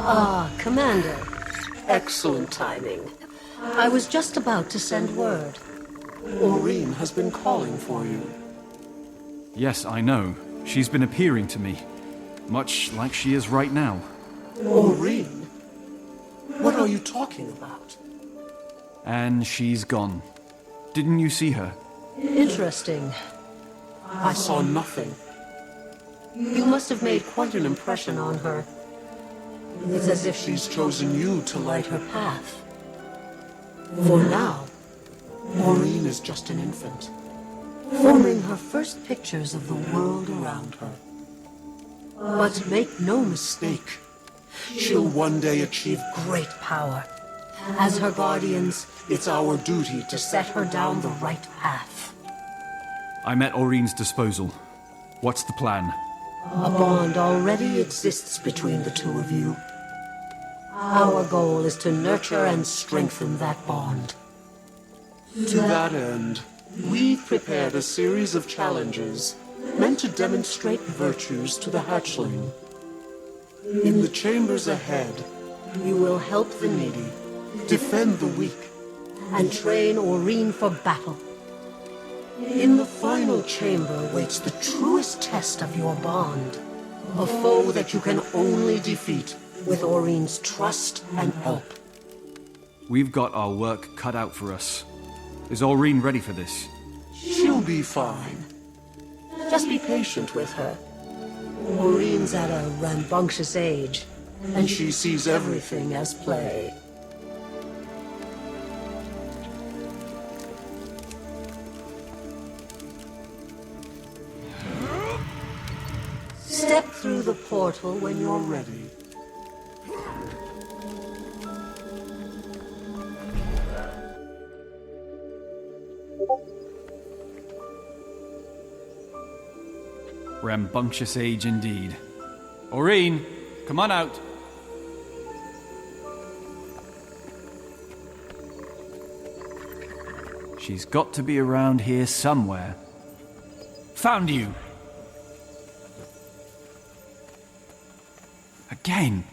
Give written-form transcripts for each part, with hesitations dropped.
Ah, Commander. Excellent timing. I was just about to send word. Aurine has been calling for you. Yes, I know. She's been appearing to me, much like she is right now. Aurine? What are you talking about? And she's gone. Didn't you see her? Interesting. I saw nothing. You must have made quite an impression on her. It's as if She's chosen you to light her path. For now, Aurine is just an infant, forming her first pictures of the world around her. But make no mistake, she'll one day achieve great power. As her guardians, It's our duty to set her down the right path. I'm at Aurine's disposal. What's the plan? A bond already exists between the two of you. Our goal is to nurture and strengthen that bond. To that end, we've prepared a series of challenges meant to demonstrate virtues to the hatchling. In the chambers ahead, You will help the needy defend the weak. and train Aurine for battle. In the final chamber waits the truest test of your bond. A foe that you can only defeat with Aurine's trust and help. We've got our work cut out for us. Is Aurine ready for this? She'll be fine. Just be patient with her. Aurine's at a rambunctious age, And she sees everything as play. Step through the portal when you're ready. Rambunctious age indeed. Aurine, come on out. She's got to be around here somewhere. Found you! Again?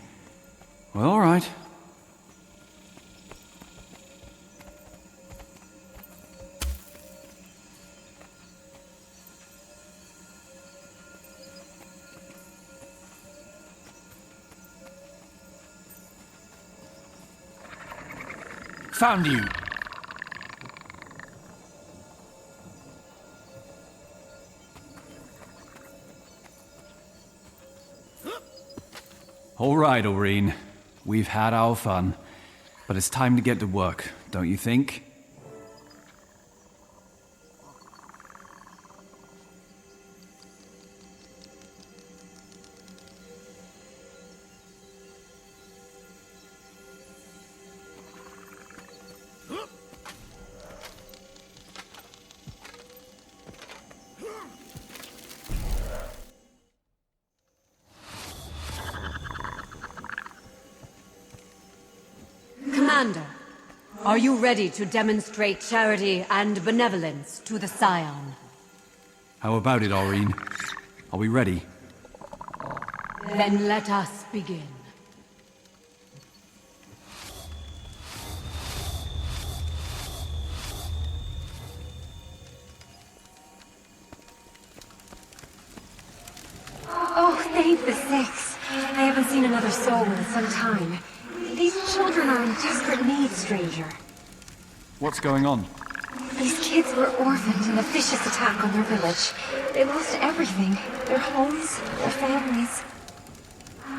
Well, all right. Found you! All right, Aurine. We've had our fun. But it's time to get to work, don't you think? Commander, are you ready to demonstrate charity and benevolence to the Scion? How about it, Aurine? Are we ready? Then let us begin. Oh, thank the Six. I haven't seen another soul in some time. These children are in desperate need, stranger. What's going on? These kids were orphaned in a vicious attack on their village. They lost everything. Their homes, their families.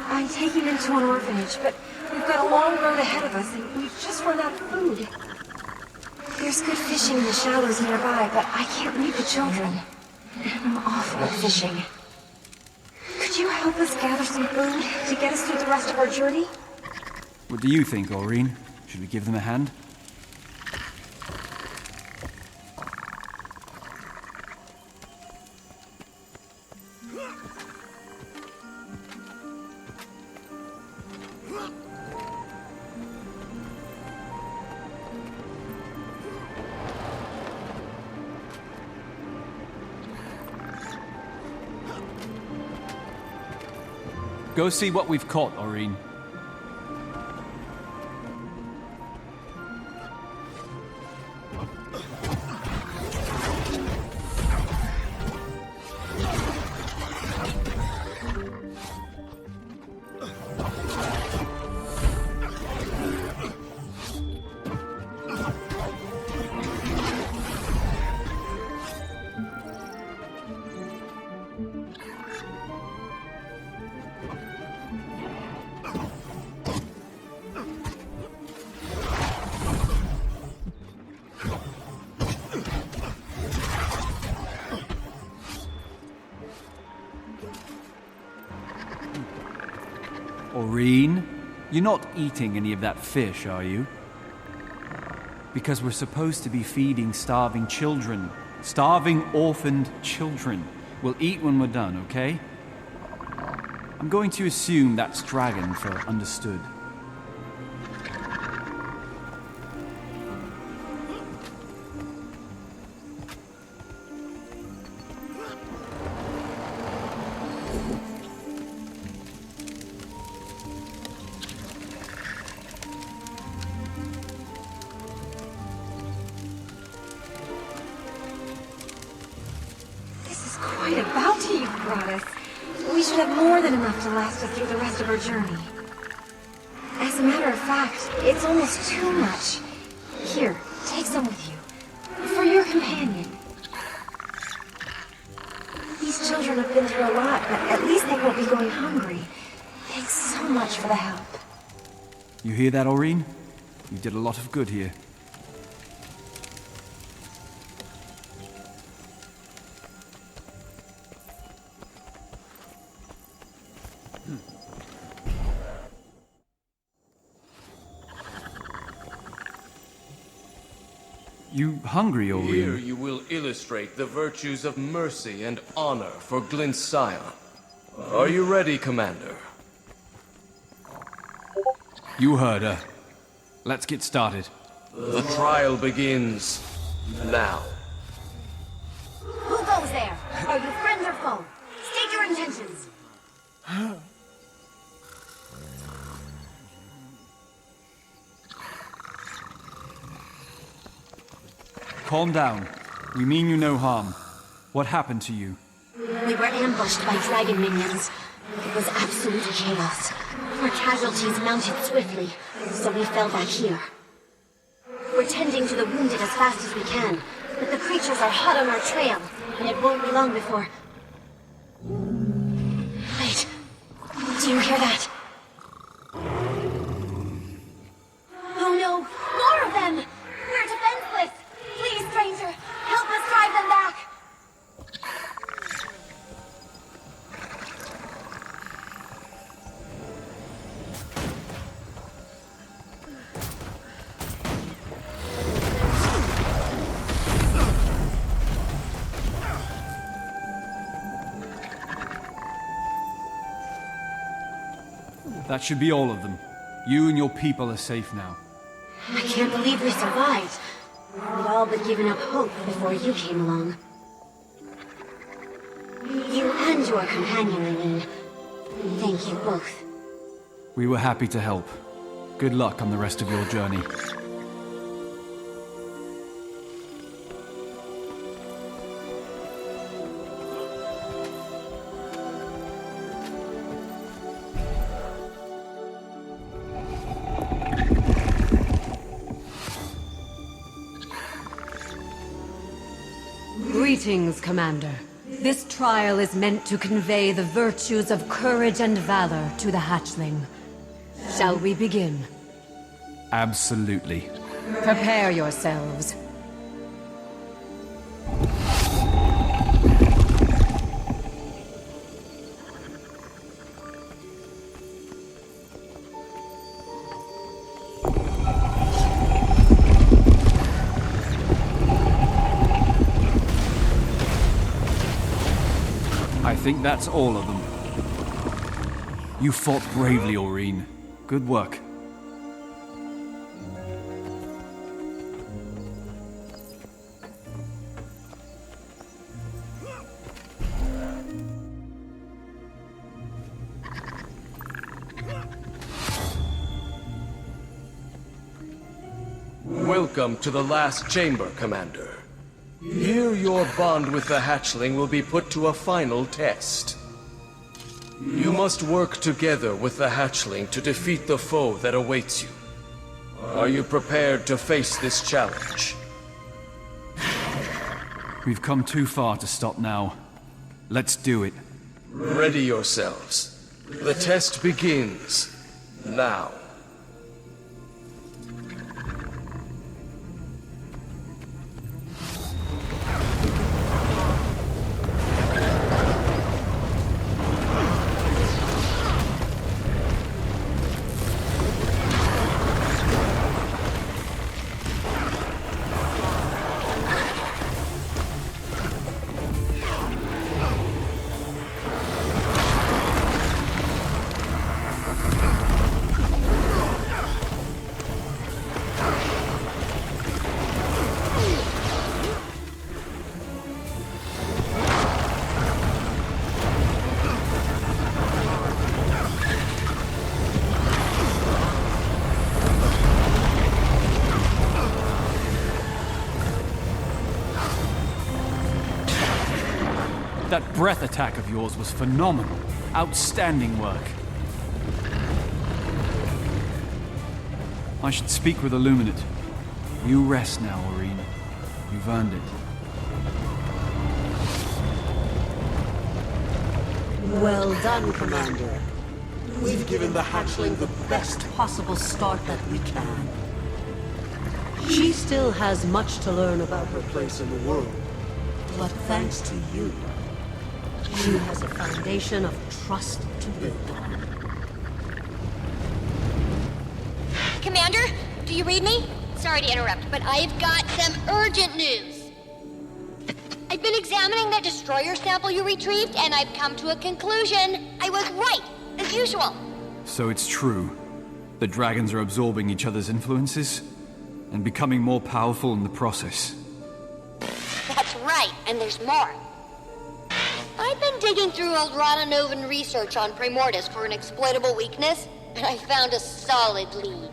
I'm taking them to an orphanage, but we've got a long road ahead of us, and we've just run out of food. There's good fishing in the shallows nearby, but I can't leave the children. I'm awful at fishing. Could you help us gather some food to get us through the rest of our journey? What do you think, Aurine? Should we give them a hand? Go see what we've caught, Aurine. Aurene, you're not eating any of that fish, are you? Because we're supposed to be feeding starving children. Starving, orphaned children. We'll eat when we're done, okay? I'm going to assume that's dragon for understood. Quite a bounty you've brought us. We should have more than enough to last us through the rest of our journey. As a matter of fact, it's almost too much. Here, take some with you. For your companion. These children have been through a lot, but at least they won't be going hungry. Thanks so much for the help. You hear that, Aurene? You did a lot of good here. You hungry, Aurene? Here you will illustrate the virtues of mercy and honor for Glyn's scion. Are you ready, Commander? You heard her. Let's get started. The trial begins now. Who goes there? Are you friends or foe? State your intentions. Calm down. We mean you no harm. What happened to you? We were ambushed by dragon minions. It was absolute chaos. Our casualties mounted swiftly, so we fell back here. We're tending to the wounded as fast as we can, but the creatures are hot on our trail, and it won't be long before... Wait. Do you hear that? Oh no! More of them! We're defenseless! Please, stranger, help us drive them back! That should be all of them. You and your people are safe now. I can't believe we survived. We'd all but given up hope before you came along. You and your companion, Aurene. Thank you both. We were happy to help. Good luck on the rest of your journey. Greetings, Commander. This trial is meant to convey the virtues of courage and valor to the hatchling. Shall we begin? Absolutely. Prepare yourselves. I think that's all of them. You fought bravely, Aurene. Good work. Welcome to the last chamber, Commander. Here your bond with the hatchling will be put to a final test. You must work together with the hatchling to defeat the foe that awaits you. Are you prepared to face this challenge? We've come too far to stop now. Let's do it. Ready yourselves. The test begins now. That breath attack of yours was phenomenal. Outstanding work. I should speak with Illuminate. You rest now, Aurene. You've earned it. Well done, Commander. We've given the hatchling the best possible start that we can. She still has much to learn about her place in the world. But thanks to you, she has a foundation of trust to build on. Commander, do you read me? Sorry to interrupt, but I've got some urgent news. I've been examining that destroyer sample you retrieved, and I've come to a conclusion. I was right, as usual. So it's true. The dragons are absorbing each other's influences and becoming more powerful in the process. That's right, and there's more. I've been digging through old Radanovan research on Primordus for an exploitable weakness, and I found a solid lead.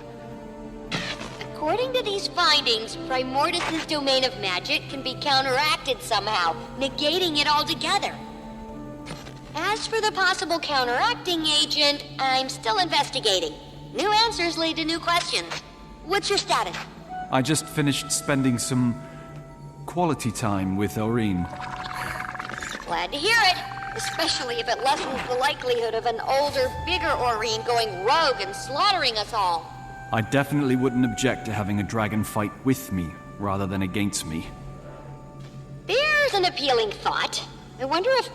According to these findings, Primordus' domain of magic can be counteracted somehow, negating it altogether. As for the possible counteracting agent, I'm still investigating. New answers lead to new questions. What's your status? I just finished spending some quality time with Aurene. Glad to hear it, especially if it lessens the likelihood of an older, bigger Aurene going rogue and slaughtering us all. I definitely wouldn't object to having a dragon fight with me, rather than against me. There's an appealing thought. I wonder if...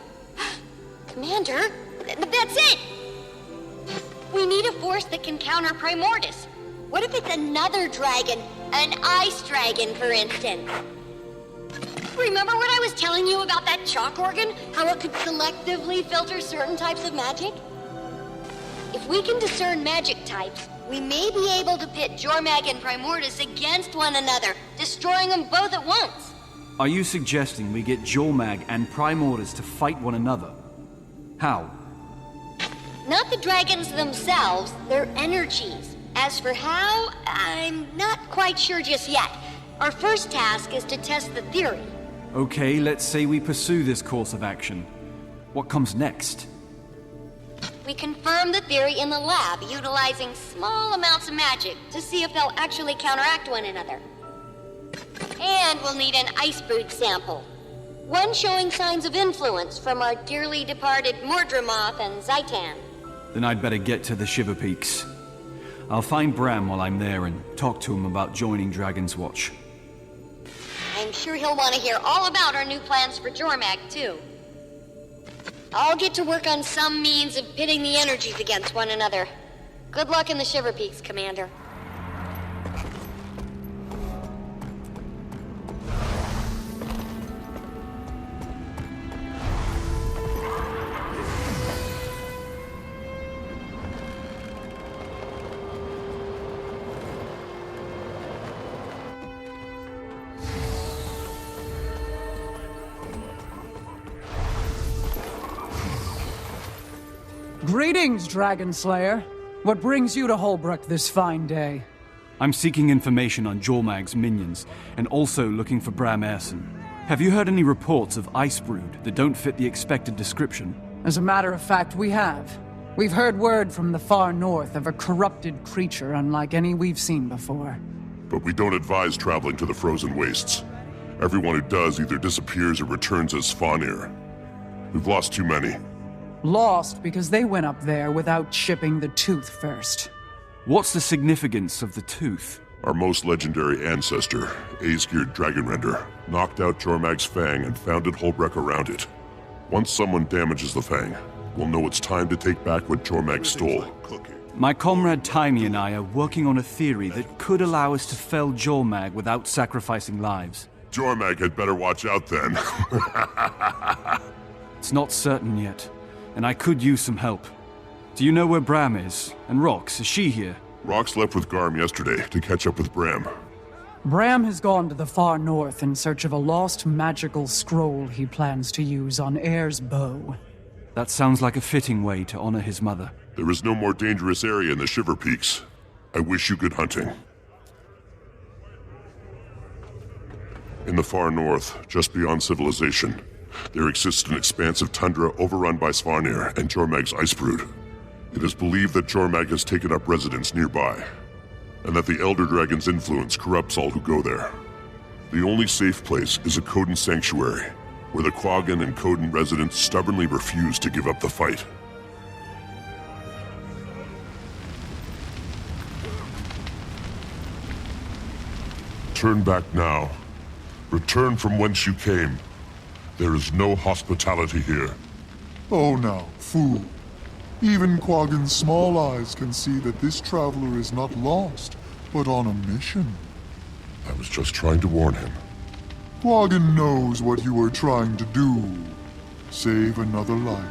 Commander, that's it! We need a force that can counter Primordus. What if it's another dragon? An ice dragon, for instance? Remember what I was telling you about that chalk organ? How it could selectively filter certain types of magic? If we can discern magic types, we may be able to pit Jormag and Primordus against one another, destroying them both at once. Are you suggesting we get Jormag and Primordus to fight one another? How? Not the dragons themselves, their energies. As for how, I'm not quite sure just yet. Our first task is to test the theory. Okay, let's say we pursue this course of action. What comes next? We confirm the theory in the lab, utilizing small amounts of magic to see if they'll actually counteract one another. And we'll need an ice brood sample. One showing signs of influence from our dearly departed Mordramoth and Zaitan. Then I'd better get to the Shiver Peaks. I'll find Bram while I'm there and talk to him about joining Dragon's Watch. I'm sure he'll want to hear all about our new plans for Jormag, too. I'll get to work on some means of pitting the energies against one another. Good luck in the Shiver Peaks, Commander. Greetings, Dragon Slayer. What brings you to Holbrook this fine day? I'm seeking information on Jormag's minions, and also looking for Bram Erson. Have you heard any reports of Ice Brood that don't fit the expected description? As a matter of fact, we have. We've heard word from the far north of a corrupted creature unlike any we've seen before. But we don't advise traveling to the frozen wastes. Everyone who does either disappears or returns as Faunir. We've lost too many. Lost because they went up there without chipping the tooth first. What's the significance of the tooth? Our most legendary ancestor, Aesgeir Dragonrender, knocked out Jormag's fang and founded Holbrook around it. Once someone damages the fang, we'll know it's time to take back what Jormag stole. My comrade Taimi and I are working on a theory that could allow us to fell Jormag without sacrificing lives. Jormag had better watch out then. It's not certain yet, and I could use some help. Do you know where Bram is? And Rox, is she here? Rox left with Garm yesterday to catch up with Bram. Bram has gone to the far north in search of a lost magical scroll he plans to use on Air's bow. That sounds like a fitting way to honor his mother. There is no more dangerous area in the Shiver Peaks. I wish you good hunting. In the far north, just beyond civilization, There exists an expansive tundra overrun by Svanir and Jormag's ice brood. It is believed that Jormag has taken up residence nearby, and that the Elder Dragon's influence corrupts all who go there. The only safe place is a Coden sanctuary, where the Quaggan and Coden residents stubbornly refuse to give up the fight. Turn back now. Return from whence you came. There is no hospitality here. Oh now, fool. Even Quaggan's small eyes can see that this traveler is not lost, but on a mission. I was just trying to warn him. Quaggan knows what you are trying to do. Save another life.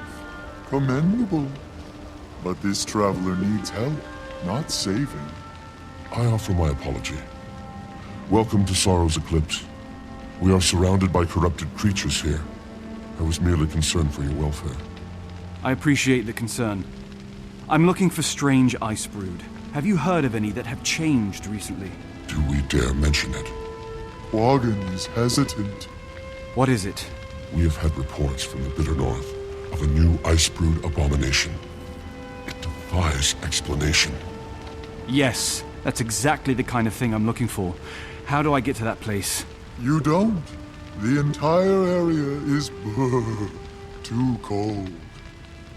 Commendable. But this traveler needs help, not saving. I offer my apology. Welcome to Sorrow's Eclipse. We are surrounded by corrupted creatures here. I was merely concerned for your welfare. I appreciate the concern. I'm looking for strange ice brood. Have you heard of any that have changed recently? Do we dare mention it? Quaggan is hesitant. What is it? We have had reports from the bitter north of a new ice brood abomination. It defies explanation. Yes, that's exactly the kind of thing I'm looking for. How do I get to that place? You don't. The entire area is too cold.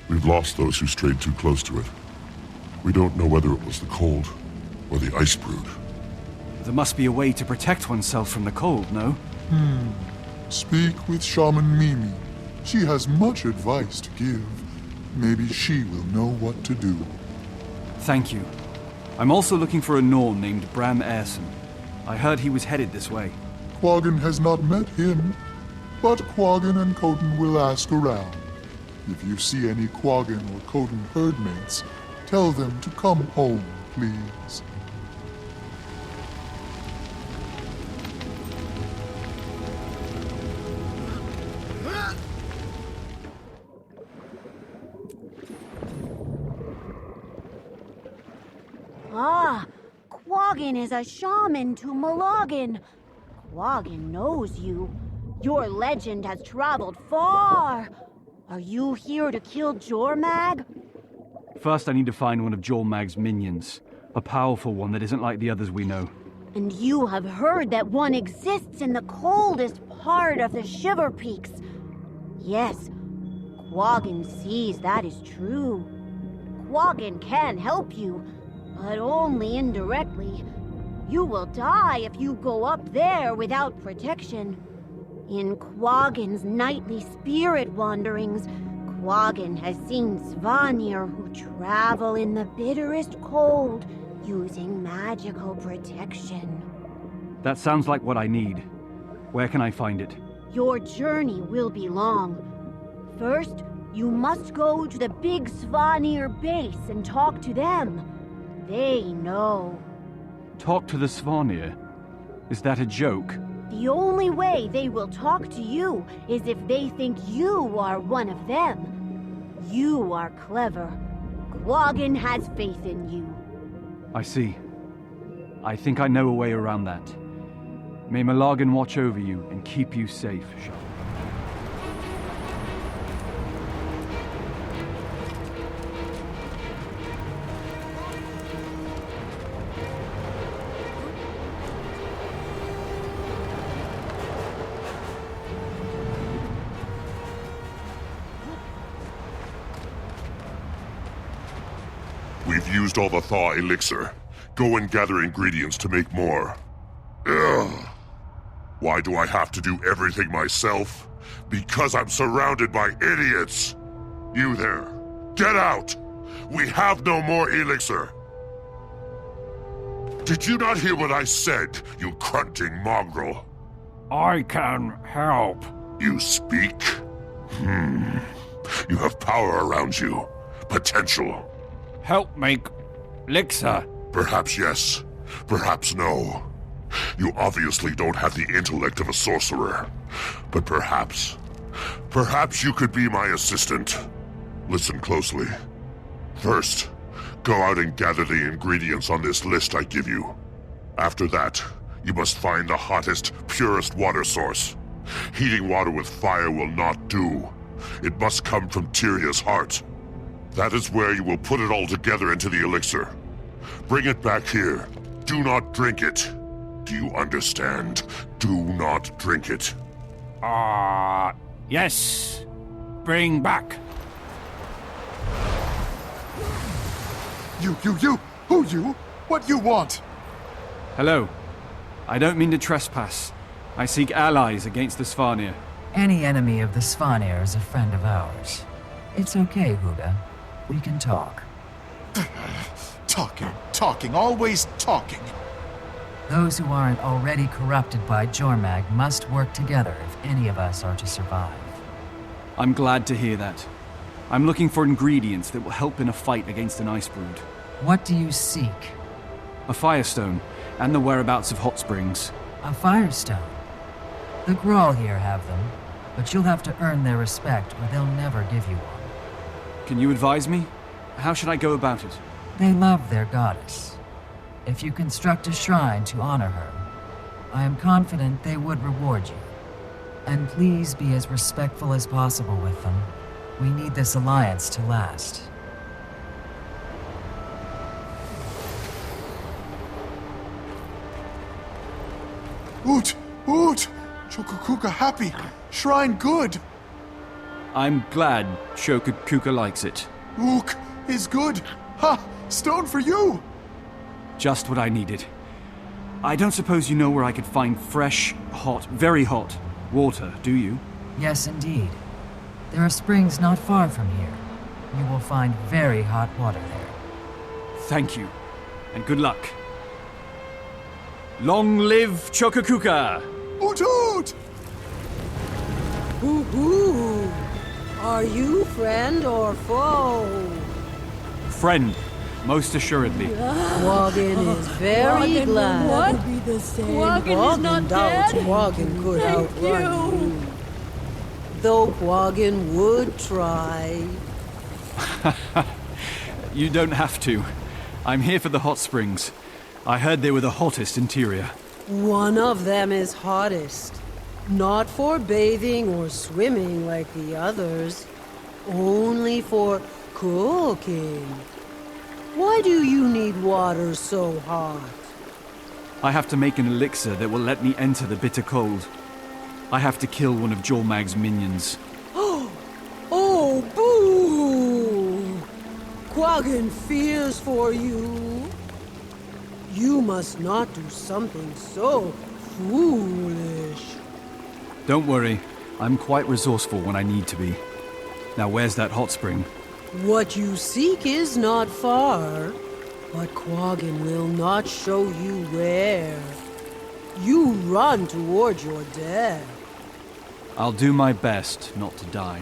We've lost those who strayed too close to it. We don't know whether it was the cold or the ice brood. There must be a way to protect oneself from the cold, no? Speak with Shaman Mimi. She has much advice to give. Maybe she will know what to do. Thank you. I'm also looking for a Norn named Bram Erson. I heard he was headed this way. Quaggan has not met him, but Quaggan and Coden will ask around. If you see any Quaggan or Coden herdmates, tell them to come home, please. Quaggan is a shaman to Milagin. Quaggan knows you. Your legend has traveled far. Are you here to kill Jormag? First, I need to find one of Jormag's minions. A powerful one that isn't like the others we know. And you have heard that one exists in the coldest part of the Shiver Peaks. Yes, Quaggan sees that is true. Quaggan can help you, but only indirectly. You will die if you go up there without protection. In Quaggan's nightly spirit wanderings, Quaggan has seen Svanir who travel in the bitterest cold using magical protection. That sounds like what I need. Where can I find it? Your journey will be long. First, you must go to the big Svanir base and talk to them. They know. Talk to the Svanir? Is that a joke? The only way they will talk to you is if they think you are one of them. You are clever. Quaggan has faith in you. I see. I think I know a way around that. May Milagin watch over you and keep you safe, Shaman. We've used all the thaw elixir. Go and gather ingredients to make more. Ugh. Why do I have to do everything myself? Because I'm surrounded by idiots! You there, get out! We have no more elixir! Did you not hear what I said, you grunting mongrel? I can help. You speak? You have power around you. Potential. Help make elixir. Perhaps yes, perhaps no. You obviously don't have the intellect of a sorcerer. But perhaps you could be my assistant. Listen closely. First, go out and gather the ingredients on this list I give you. After that, you must find the hottest, purest water source. Heating water with fire will not do. It must come from Tyria's heart. That is where you will put it all together into the elixir. Bring it back here. Do not drink it. Do you understand? Do not drink it. Yes. Bring back. You! Who you? What you want? Hello. I don't mean to trespass. I seek allies against the Svanir. Any enemy of the Svanir is a friend of ours. It's okay, Huda. We can talk. Talking, always talking. Those who aren't already corrupted by Jormag must work together if any of us are to survive. I'm glad to hear that. I'm looking for ingredients that will help in a fight against an ice brood. What do you seek? A firestone, and the whereabouts of hot springs. A firestone? The Grawl here have them, but you'll have to earn their respect or they'll never give you one. Can you advise me? How should I go about it? They love their goddess. If you construct a shrine to honor her, I am confident they would reward you. And please be as respectful as possible with them. We need this alliance to last. Oot! Chokokuka happy. Shrine good. I'm glad Shokakuka likes it. Ook is good. Ha! Stone for you! Just what I needed. I don't suppose you know where I could find fresh, hot, very hot water, do you? Yes, indeed. There are springs not far from here. You will find very hot water there. Thank you, and good luck. Long live Chokakuka! Oot! Hoo-hoo! Are you friend or foe? Friend, most assuredly. Quaggin is very glad. What? Be the same. Quaggin is not dead. Quaggin could outrun you. Though Quaggin would try. You don't have to. I'm here for the hot springs. I heard they were the hottest in Tyria. One of them is hottest. Not for bathing or swimming like the others. Only for cooking. Why do you need water so hot? I have to make an elixir that will let me enter the bitter cold. I have to kill one of Jormag's minions. Oh, boo! Quaggin fears for you. You must not do something so foolish. Don't worry, I'm quite resourceful when I need to be. Now where's that hot spring? What you seek is not far, but Quaggin will not show you where. You run toward your death. I'll do my best not to die.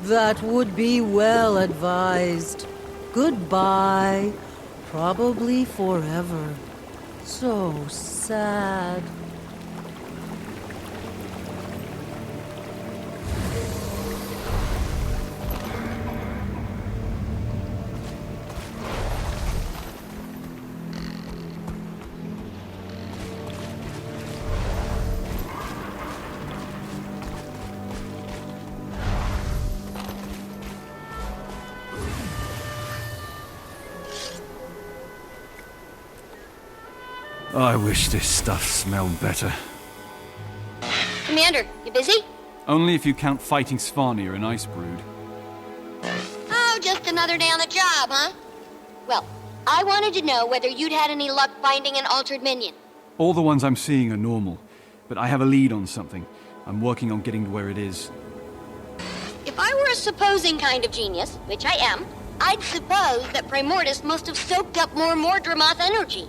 That would be well advised. Goodbye. Probably forever. So sad. I wish this stuff smelled better. Commander, you busy? Only if you count fighting Svanir and Ice Brood. Oh, just another day on the job, huh? Well, I wanted to know whether you'd had any luck finding an altered minion. All the ones I'm seeing are normal, but I have a lead on something. I'm working on getting to where it is. If I were a supposing kind of genius, which I am, I'd suppose that Primordus must have soaked up more Mordremoth energy.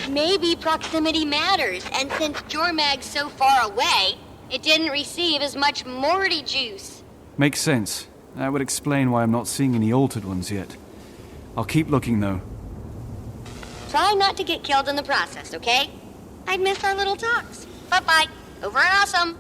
Maybe proximity matters, and since Jormag's so far away, it didn't receive as much Morty juice. Makes sense. That would explain why I'm not seeing any altered ones yet. I'll keep looking, though. Try not to get killed in the process, okay? I'd miss our little talks. Bye-bye. Over and awesome.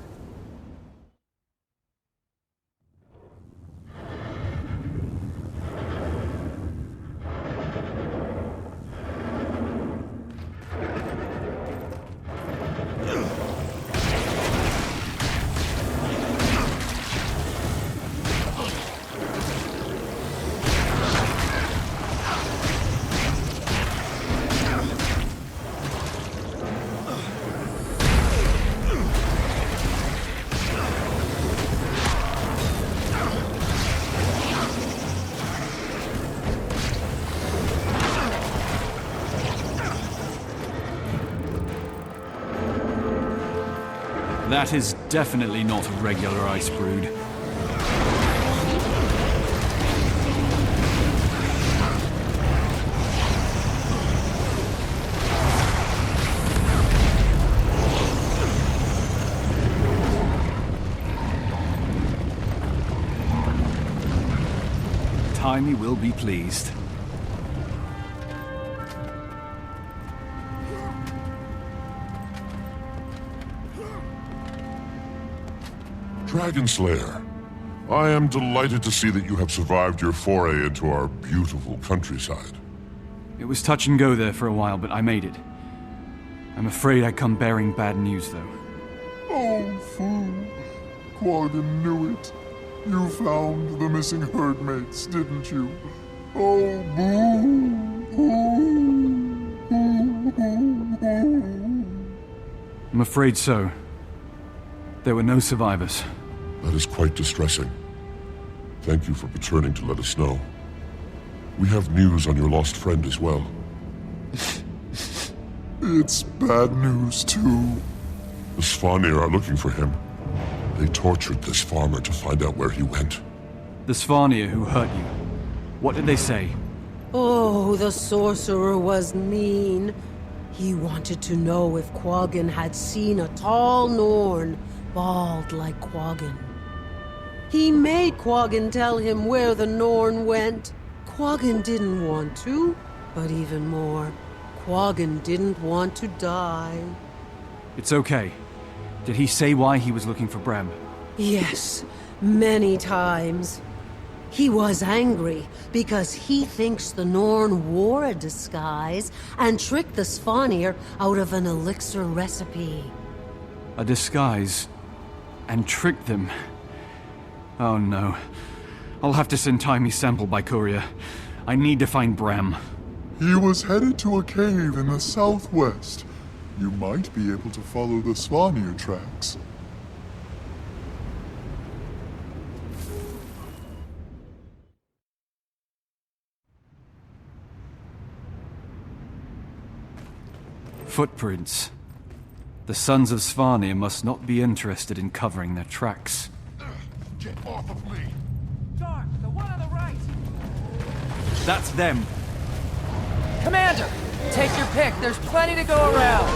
That is definitely not a regular ice brood. Timey will be pleased. Dragon Slayer, I am delighted to see that you have survived your foray into our beautiful countryside. It was touch and go there for a while, but I made it. I'm afraid I come bearing bad news, though. Oh, fool. Quaggan knew it. You found the missing herdmates, didn't you? Oh, boo! I'm afraid so. There were no survivors. That is quite distressing. Thank you for returning to let us know. We have news on your lost friend as well. It's bad news, too. The Svanir are looking for him. They tortured this farmer to find out where he went. The Svanir who hurt you. What did they say? Oh, the sorcerer was mean. He wanted to know if Quaggan had seen a tall Norn, bald like Quaggan. He made Quaggan tell him where the Norn went. Quaggan didn't want to, but even more, Quaggan didn't want to die. It's okay. Did he say why he was looking for Brem? Yes, many times. He was angry because he thinks the Norn wore a disguise and tricked the Svanir out of an elixir recipe. A disguise? And tricked them? Oh no. I'll have to send Timey's sample by courier. I need to find Brem. He was headed to a cave in the southwest. You might be able to follow the Svanir tracks. Footprints. The sons of Svanir must not be interested in covering their tracks. Get off of me! Dark, the one on the right! That's them! Commander! Take your pick, there's plenty to go around!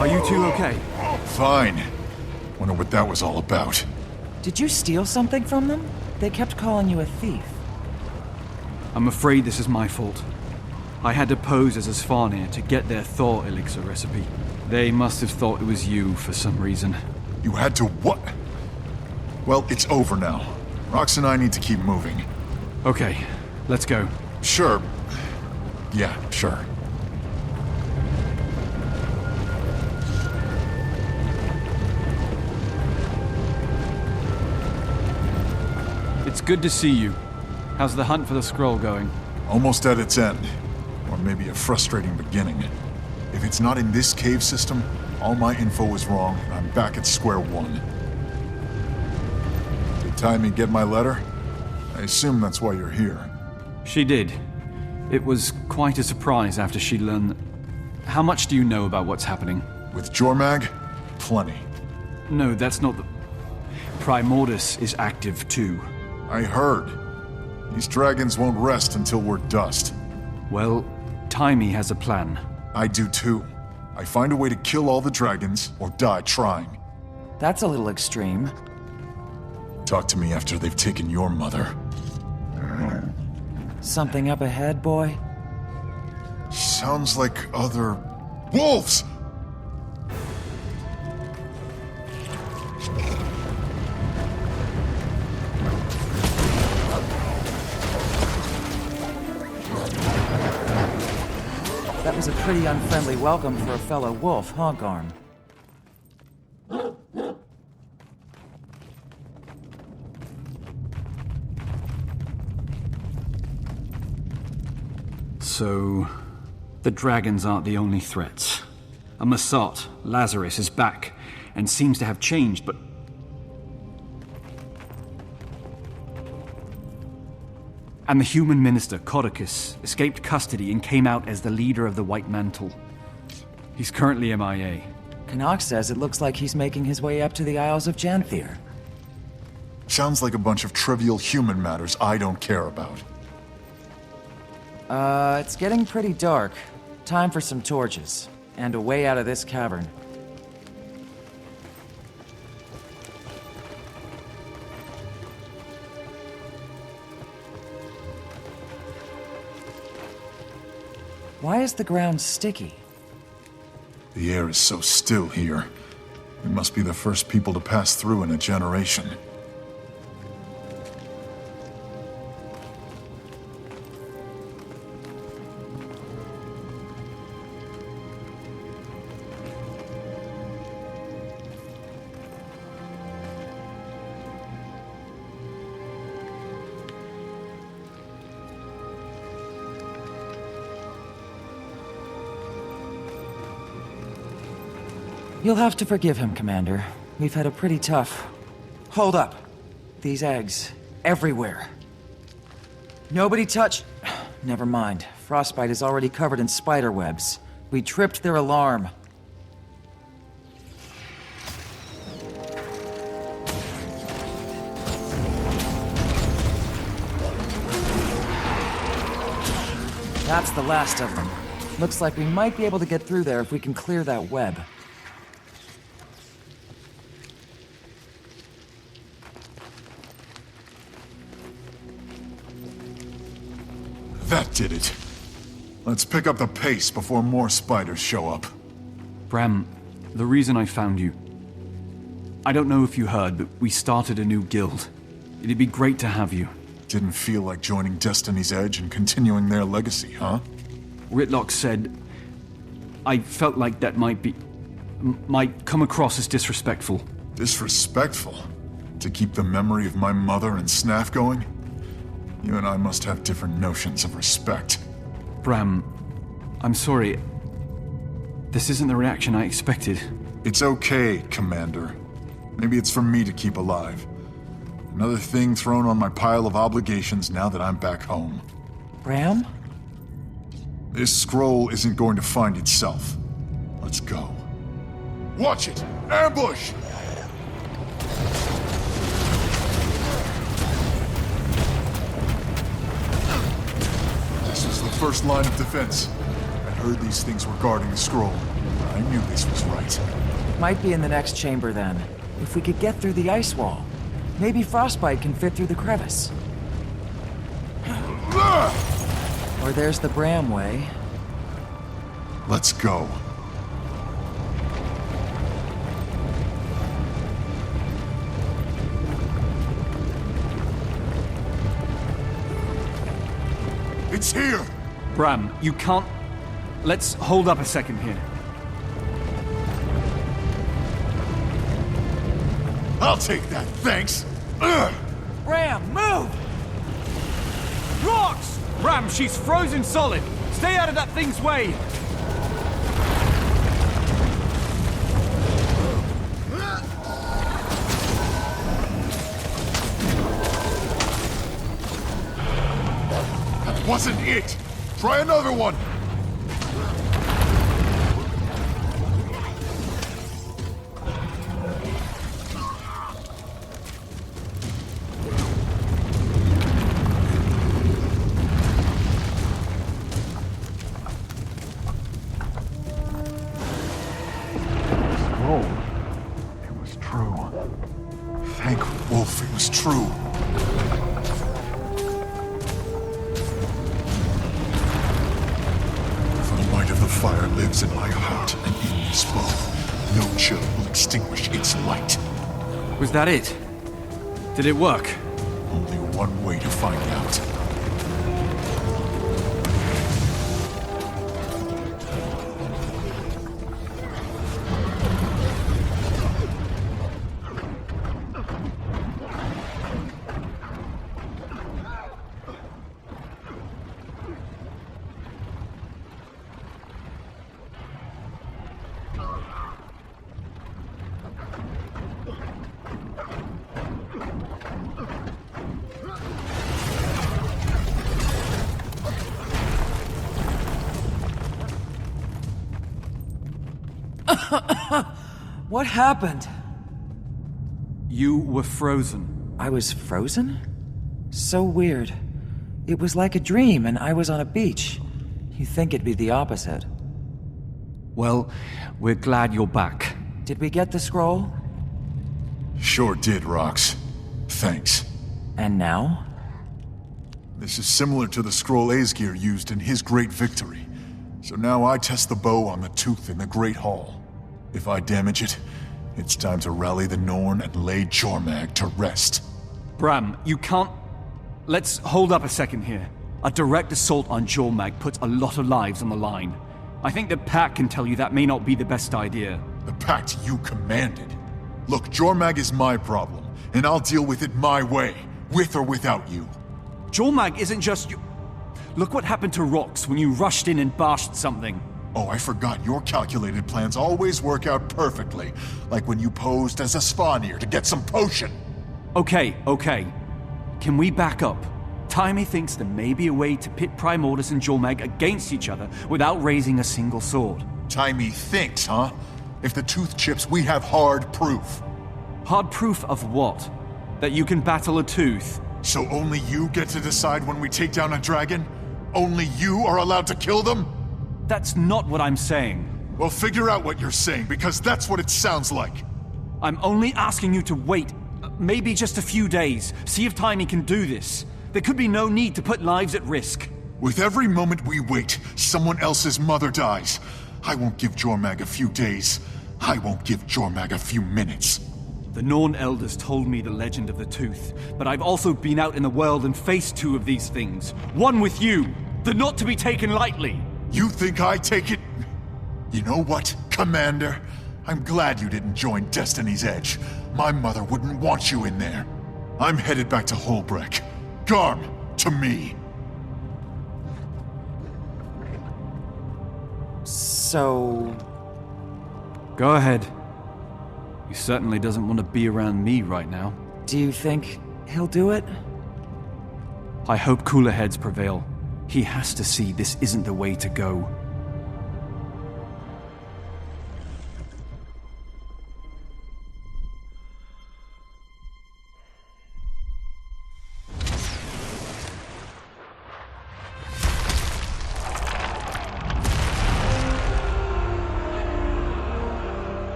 Are you two okay? Fine. Wonder what that was all about. Did you steal something from them? They kept calling you a thief. I'm afraid this is my fault. I had to pose as a Svanir to get their Thor elixir recipe. They must have thought it was you for some reason. You had to what? Well, it's over now. Rox and I need to keep moving. Okay, let's go. Sure. Yeah, sure. It's good to see you. How's the hunt for the scroll going? Almost at its end. Or maybe a frustrating beginning. If it's not in this cave system, all my info was wrong, and I'm back at square one. Did Timey get my letter? I assume that's why you're here. She did. It was quite a surprise after she learned... How much do you know about what's happening? With Jormag? Plenty. No, that's not the... Primordus is active too. I heard. These dragons won't rest until we're dust. Well, Timey has a plan. I do too. I find a way to kill all the dragons, or die trying. That's a little extreme. Talk to me after they've taken your mother. Something up ahead, boy? Sounds like other... wolves! That was a pretty unfriendly welcome for a fellow wolf, huh, Garm? So... the dragons aren't the only threats. A Masat, Lazarus, is back, and seems to have changed, but... And the human minister, Codicus, escaped custody and came out as the leader of the White Mantle. He's currently MIA. Canuck says it looks like he's making his way up to the Isles of Janthier. Sounds like a bunch of trivial human matters I don't care about. It's getting pretty dark. Time for some torches. And a way out of this cavern. Why is the ground sticky? The air is so still here. We must be the first people to pass through in a generation. You'll have to forgive him, Commander. We've had a pretty tough... Hold up. These eggs. Everywhere. Nobody touch... Never mind. Frostbite is already covered in spider webs. We tripped their alarm. That's the last of them. Looks like we might be able to get through there if we can clear that web. That did it. Let's pick up the pace before more spiders show up. Bram, the reason I found you... I don't know if you heard, but we started a new guild. It'd be great to have you. Didn't feel like joining Destiny's Edge and continuing their legacy, huh? Whitlock said... I felt like that might come across as disrespectful. Disrespectful? To keep the memory of my mother and Snaff going? You and I must have different notions of respect. Bram, I'm sorry. This isn't the reaction I expected. It's okay, Commander. Maybe it's for me to keep alive. Another thing thrown on my pile of obligations now that I'm back home. Bram? This scroll isn't going to find itself. Let's go. Watch it! Ambush! This is the first line of defense. I heard these things were guarding the scroll. I knew this was right. Might be in the next chamber then. If we could get through the ice wall. Maybe Frostbite can fit through the crevice. Or there's the Bram way. Let's go. It's here! Bram, you can't... Let's hold up a second here. I'll take that, thanks! Bram, move! Rocks! Bram, she's frozen solid! Stay out of that thing's way! That wasn't it! Try another one! In my heart and in this bow, no chill will extinguish its light. Was that it? Did it work? Only one way to find out. What happened? You were frozen. I was frozen? So weird. It was like a dream and I was on a beach. You'd think it'd be the opposite. Well, we're glad you're back. Did we get the scroll? Sure did, Rox. Thanks. And now? This is similar to the scroll Aesgeir used in his great victory. So now I test the bow on the tooth in the Great Hall. If I damage it, it's time to rally the Norn and lay Jormag to rest. Bram, you can't... Let's hold up a second here. A direct assault on Jormag puts a lot of lives on the line. I think the Pact can tell you that may not be the best idea. The Pact you commanded. Look, Jormag is my problem, and I'll deal with it my way, with or without you. Jormag isn't just you. Look what happened to Rox when you rushed in and bashed something. Oh, I forgot your calculated plans always work out perfectly. Like when you posed as a Svanir to get some potion. Okay. Can we back up? Timey thinks there may be a way to pit Primordus and Jormag against each other without raising a single sword. Timey thinks, huh? If the tooth chips, we have hard proof. Hard proof of what? That you can battle a tooth? So only you get to decide when we take down a dragon? Only you are allowed to kill them? That's not what I'm saying. Well, figure out what you're saying, because that's what it sounds like. I'm only asking you to wait. Maybe just a few days. See if Timey can do this. There could be no need to put lives at risk. With every moment we wait, someone else's mother dies. I won't give Jormag a few days. I won't give Jormag a few minutes. The Norn elders told me the legend of the tooth, but I've also been out in the world and faced two of these things. One with you. They're not to be taken lightly. You think I take it? You know what, Commander? I'm glad you didn't join Destiny's Edge. My mother wouldn't want you in there. I'm headed back to Holbreck. Garm, to me. So... Go ahead. He certainly doesn't want to be around me right now. Do you think he'll do it? I hope cooler heads prevail. He has to see this isn't the way to go.